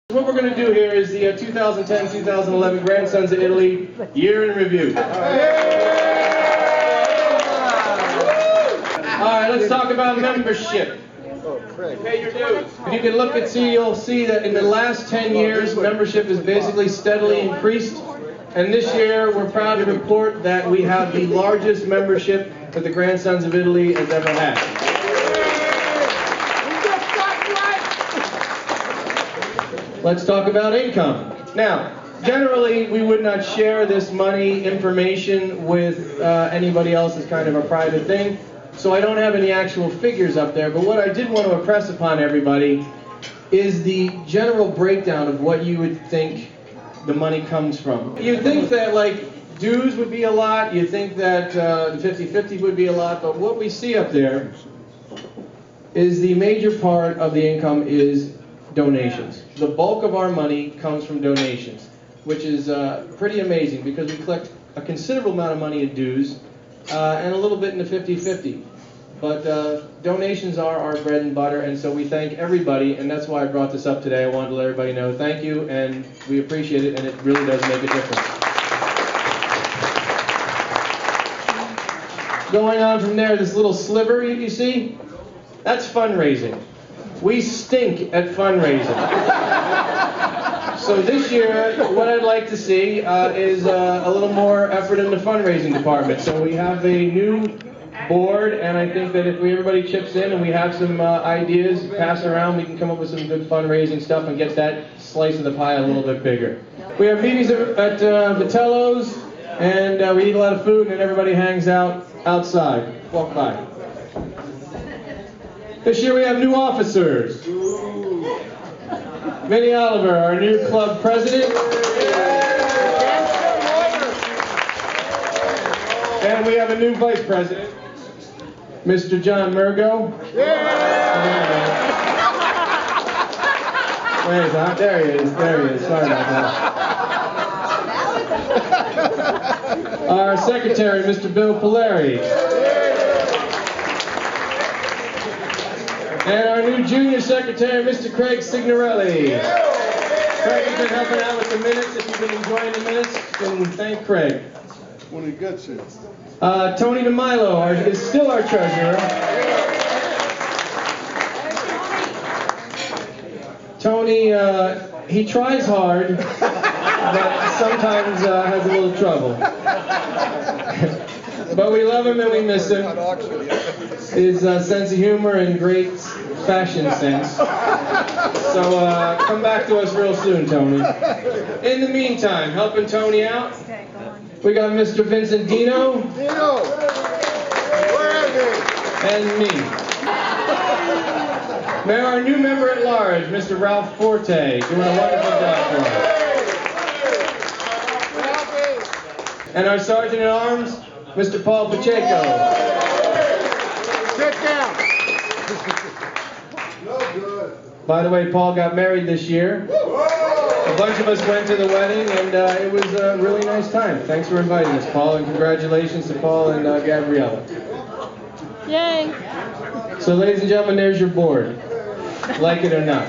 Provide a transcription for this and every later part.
What we're going to do here is the 2010-2011 Grandsons of Italy Year in Review. Alright, let's talk about membership. Pay your dues. If you can look and see, you'll see that in the last 10 years, membership has basically steadily increased. And this year, we're proud to report that we have the largest membership that the Grandsons of Italy has ever had. Let's talk about income. Now, generally, we would not share this money information with anybody else. It's kind of a private thing. So I don't have any actual figures up there, but what I did want to impress upon everybody is the general breakdown of what you would think the money comes from. You'd think that like dues would be a lot, you'd think that the 50-50 would be a lot, but what we see up there is the major part of the income is donations. The bulk of our money comes from donations, which is pretty amazing because we collect a considerable amount of money in dues and a little bit in the 50-50. But donations are our bread and butter, and so we thank everybody, and that's why I brought this up today. I wanted to let everybody know thank you, and we appreciate it, and it really does make a difference. Going on from there, this little sliver you see, that's fundraising. We stink at fundraising. So this year, what I'd like to see is a little more effort in the fundraising department. So we have a new board, and I think that if everybody chips in and we have some ideas passed around, we can come up with some good fundraising stuff and get that slice of the pie a little bit bigger. We have meetings at Vitello's, and we eat a lot of food, and everybody hangs out outside. Walk by. This year we have new officers. Vinny Oliver, our new club president. And we have a new vice president, Mr. John Murgo. Where is that? There he is. There he is. Sorry about that. Our secretary, Mr. Bill Polari. And our new junior secretary, Mr. Craig Signorelli. Craig has been helping out with the minutes. If you've been enjoying the minutes, then thank Craig. What do you got, sir? Tony DeMilo is still our treasurer. Tony, he tries hard, but sometimes has a little trouble. But we love him and we miss him. His sense of humor and great fashion sense. So come back to us real soon, Tony. In the meantime, helping Tony out, we got Mr. Vincent Dino. Dino! Where are they? And me. Now our new member at large, Mr. Ralph Forte, doing a wonderful job for us. And our sergeant at arms, Mr. Paul Pacheco. Sit down. No good. By the way, Paul got married this year. A bunch of us went to the wedding, and it was a really nice time. Thanks for inviting us, Paul, and congratulations to Paul and Gabriella. Yay! So, ladies and gentlemen, there's your board. Like it or not.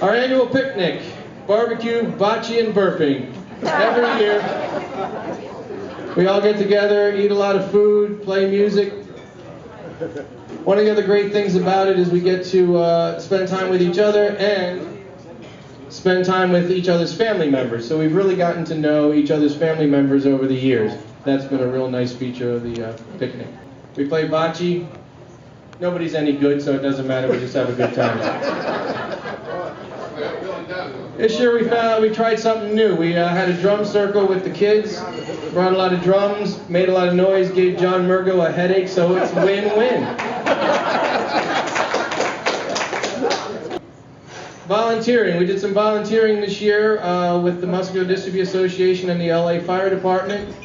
Our annual picnic, barbecue, bocce, and burping. Every year, we all get together, eat a lot of food, play music. One of the other great things about it is we get to spend time with each other and spend time with each other's family members. So we've really gotten to know each other's family members over the years. That's been a real nice feature of the picnic. We play bocce. Nobody's any good, so it doesn't matter. We just have a good time. This year we tried something new. We had a drum circle with the kids, brought a lot of drums, made a lot of noise, gave John Murgo a headache, so it's win-win. Volunteering. We did some volunteering this year with the Muscular Dystrophy Association and the LA Fire Department.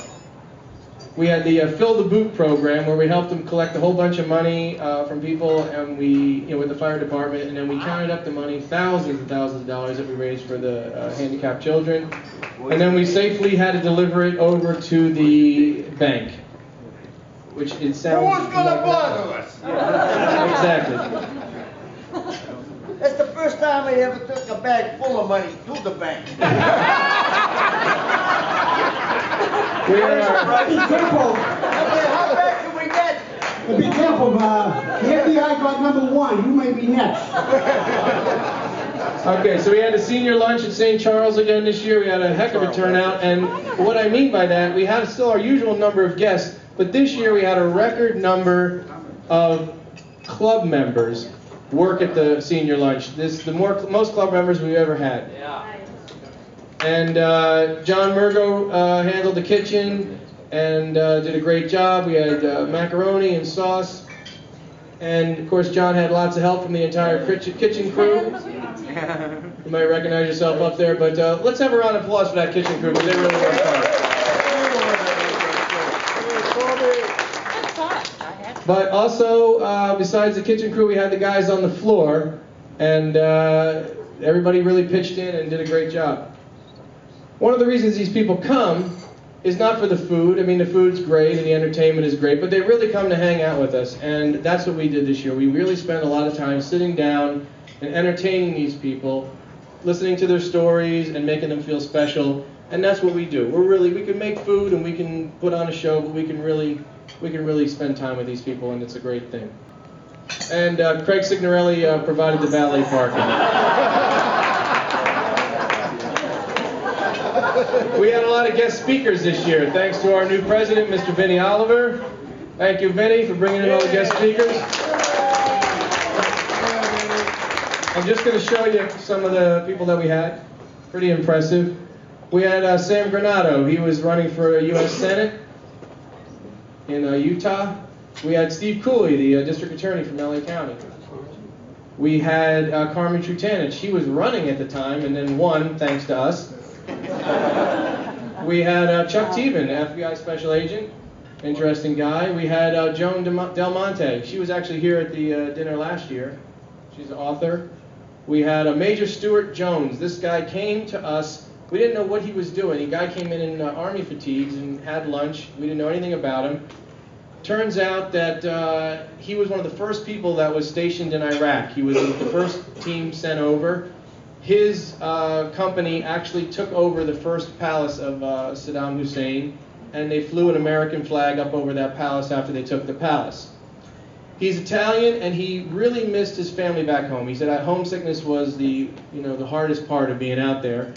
We had the Fill the Boot program where we helped them collect a whole bunch of money from people, and with the fire department, and then we counted up the money, thousands and thousands of dollars that we raised for the handicapped children, and then we safely had to deliver it over to the bank. which it sounds Who's gonna like bother us? Exactly. That's the first time I ever took a bag full of money to the bank. We are, Be careful. Okay, how bad can we get? Be careful. The FBI got number 1. You may be next. okay, so we had a senior lunch at St. Charles again this year. We had a heck of a turnout, and what I mean by that, we had still our usual number of guests, but this year we had a record number of club members work at the senior lunch. This is the most club members we've ever had. And John Murgo handled the kitchen and did a great job. We had macaroni and sauce. And of course, John had lots of help from the entire kitchen crew. You might recognize yourself up there, but let's have a round of applause for that kitchen crew, because they really worked hard. But also, besides the kitchen crew, we had the guys on the floor, and everybody really pitched in and did a great job. One of the reasons these people come is not for the food. I mean, the food's great and the entertainment is great, but they really come to hang out with us, and that's what we did this year. We really spent a lot of time sitting down and entertaining these people, listening to their stories and making them feel special, and that's what we do. We can make food and we can put on a show, but we can really spend time with these people, and it's a great thing. And Craig Signorelli provided the valet parking. We had a lot of guest speakers this year, thanks to our new president, Mr. Vinny Oliver. Thank you, Vinny, for bringing in all the guest speakers. I'm just going to show you some of the people that we had. Pretty impressive. We had Sam Gennaro. He was running for U.S. Senate in Utah. We had Steve Cooley, the district attorney from LA County. We had Carmen Trutanich. She was running at the time and then won, thanks to us. We had Chuck Teven, FBI special agent. Interesting guy. We had Joan Del Monte. She was actually here at the dinner last year. She's an author. We had Major Stuart Jones. This guy came to us. We didn't know what he was doing. The guy came in army fatigues and had lunch. We didn't know anything about him. Turns out that he was one of the first people that was stationed in Iraq. He was the first team sent over. His company actually took over the first palace of Saddam Hussein, and they flew an American flag up over that palace after they took the palace. He's Italian, and he really missed his family back home. He said that homesickness was the hardest part of being out there.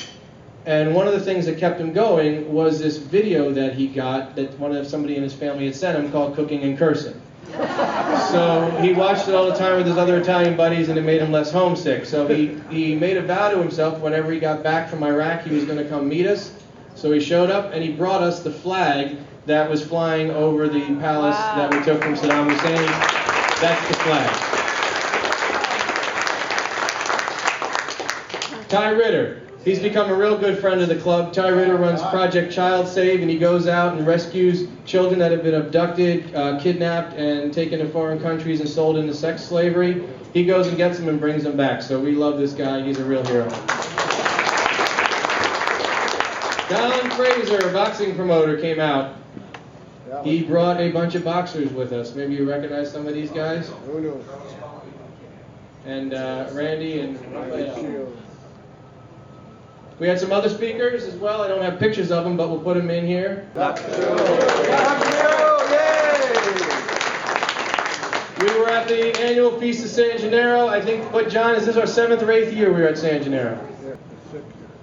And one of the things that kept him going was this video that he got that somebody in his family had sent him called Cooking and Cursing. So he watched it all the time with his other Italian buddies, and it made him less homesick. So he made a vow to himself whenever he got back from Iraq, he was going to come meet us. So he showed up, and he brought us the flag that was flying over the palace that we took from Saddam Hussein. That's the flag. Ty Ritter. He's become a real good friend of the club. Ty Ritter runs Project Child Save, and he goes out and rescues children that have been abducted, kidnapped, and taken to foreign countries and sold into sex slavery. He goes and gets them and brings them back. So we love this guy. He's a real hero. Don Fraser, a boxing promoter, came out. He brought a bunch of boxers with us. Maybe you recognize some of these guys? Who knows? And Randy and Raphael. We had some other speakers as well. I don't have pictures of them, but we'll put them in here. We were at the annual Feast of San Gennaro. I think, John, is this our 7th or 8th year we were at San Gennaro?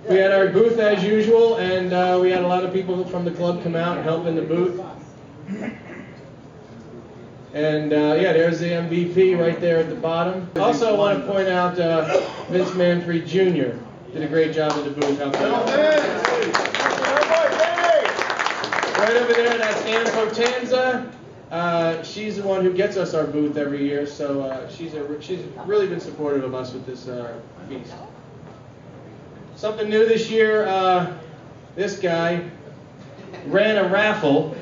We had our booth as usual, and we had a lot of people from the club come out and help in the booth. And yeah, there's the MVP right there at the bottom. Also, I want to point out Vince Manfrey Jr. did a great job in the booth out there. Right over there, that's Ann Potenza. She's the one who gets us our booth every year, so she's really been supportive of us with this feast. Something new this year, this guy ran a raffle.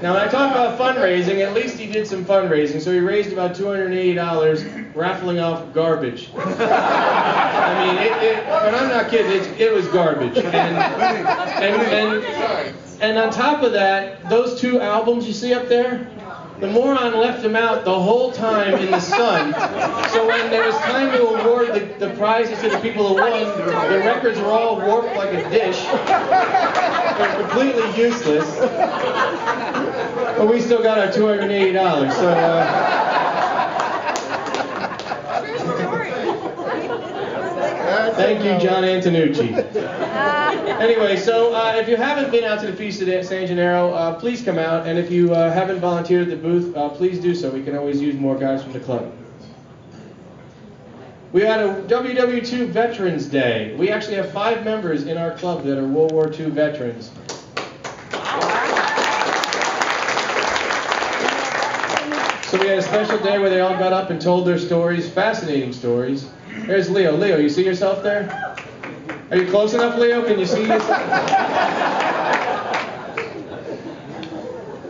Now, when I talk about fundraising, at least he did some fundraising. So he raised about $280 raffling off garbage. I mean, and I'm not kidding, it was garbage. And on top of that, those 2 albums you see up there, The moron left him out the whole time in the sun. So when there was time to award the prizes to the people who won, the records were all warped like a dish. They're completely useless. But we still got our $280. So. Thank you, John Antonucci. Anyway, so if you haven't been out to the Feast of San Gennaro, please come out. And if you haven't volunteered at the booth, please do so. We can always use more guys from the club. We had a WWII Veterans Day. We actually have 5 members in our club that are World War II veterans. So we had a special day where they all got up and told their stories, fascinating stories. There's Leo. Leo, you see yourself there? Are you close enough, Leo? Can you see yourself?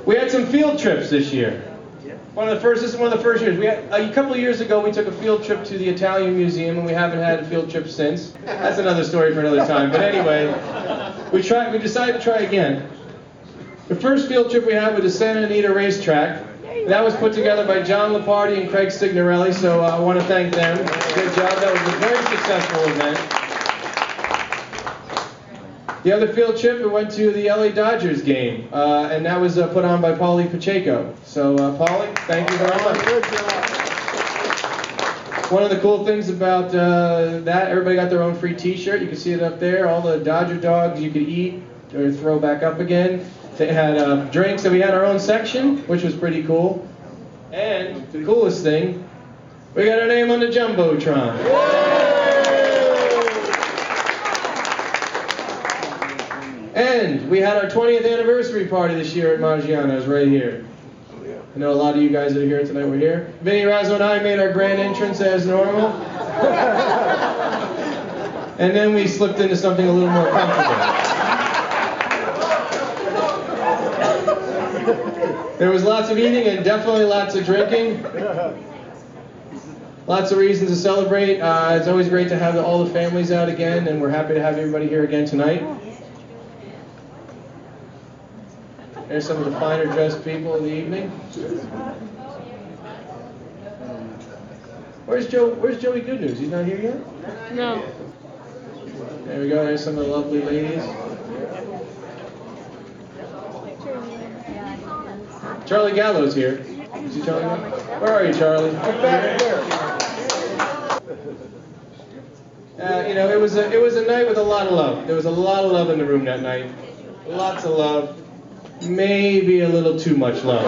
We had some field trips this year. This is one of the first years. We had, a couple of years ago, we took a field trip to the Italian Museum, and we haven't had a field trip since. That's another story for another time. But anyway, we decided to try again. The first field trip we had was the Santa Anita racetrack. That was put together by John Lepardi and Craig Signorelli, so I want to thank them. Good job. That was a very successful event. The other field trip, we went to the LA Dodgers game, and that was put on by Paulie Pacheco. So, Paulie, thank you very much. Good job. One of the cool things about that, everybody got their own free T-shirt. You can see it up there. All the Dodger dogs you could eat or throw back up again. They had drinks, and we had our own section, which was pretty cool. And the coolest thing, we got our name on the Jumbotron. And we had our 20th anniversary party this year at Maggiano's right here. I know a lot of you guys that are here tonight were here. Vinny Razzo and I made our grand entrance as normal. And then we slipped into something a little more comfortable. There was lots of eating and definitely lots of drinking. Lots of reasons to celebrate. It's always great to have all the families out again, and we're happy to have everybody here again tonight. There's some of the finer dressed people of the evening. Where's Joey Goodnews? He's not here yet? No. There we go. There's some of the lovely ladies. Charlie Gallo's here. Is he Charlie? Where are you, Charlie? Back there. You know, it was a night with a lot of love. There was a lot of love in the room that night. Lots of love. Maybe a little too much love.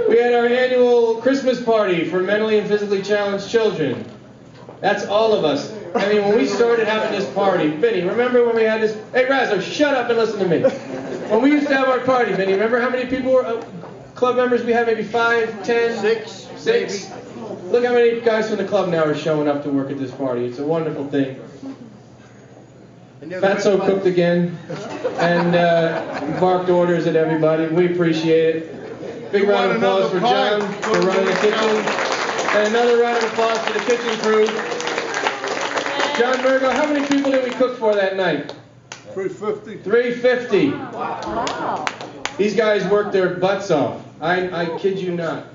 We had our annual Christmas party for mentally and physically challenged children. That's all of us. I mean, when we started having this party, Vinny, remember when we had this? Hey, Razzo, shut up and listen to me. When we used to have our party, Vinny, remember how many people were, club members we had? Maybe 5, 10? 6. Six. Look how many guys from the club now are showing up to work at this party. It's a wonderful thing. Fatso cooked again and barked orders at everybody. We appreciate it. Big round of applause for John for running the kitchen. And another round of applause for the kitchen crew. John Virgo, how many people did we cook for that night? 350. 350. Wow. These guys worked their butts off. I kid you not.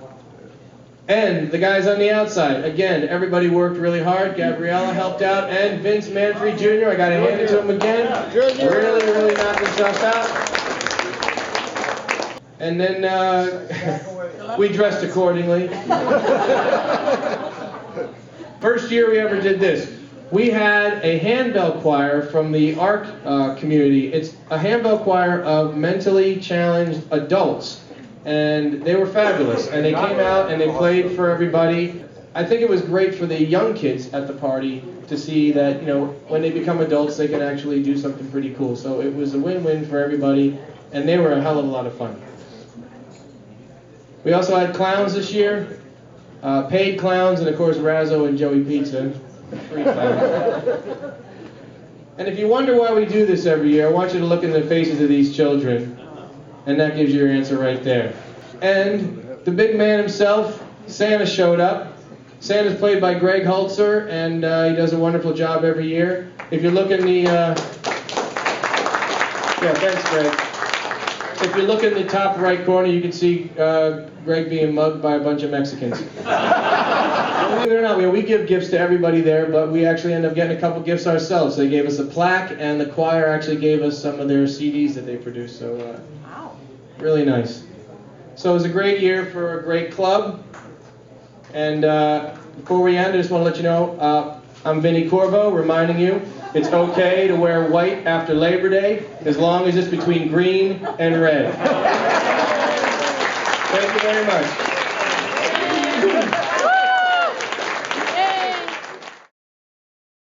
And the guys on the outside, again, everybody worked really hard. Gabriella helped out, and Vince Manfrey Jr., I got to hand it to him again. Really knocked himself out. And then we dressed accordingly. First year we ever did this. We had a handbell choir from the ARC community. It's a handbell choir of mentally challenged adults. And they were fabulous, and they came out and they played for everybody. I think it was great for the young kids at the party to see that, you know, when they become adults, they can actually do something pretty cool. So it was a win-win for everybody, and they were a hell of a lot of fun. We also had clowns this year, paid clowns, and of course Razzo and Joey Pizza, free clowns. And if you wonder why we do this every year, I want you to look in the faces of these children. And that gives you your answer right there. And the big man himself, Santa, showed up. Santa's played by Greg Holzer, and he does a wonderful job every year. If you look in the Yeah, thanks, Greg. If you look in the top right corner, you can see Greg being mugged by a bunch of Mexicans. Believe it or not, we give gifts to everybody there, but we actually end up getting a couple gifts ourselves. They gave us a plaque, and the choir actually gave us some of their CDs that they produced. So, really nice. So it was a great year for a great club. And before we end, I just want to let you know, I'm Vinny Corbo, reminding you it's okay to wear white after Labor Day, as long as it's between green and red. Thank you very much.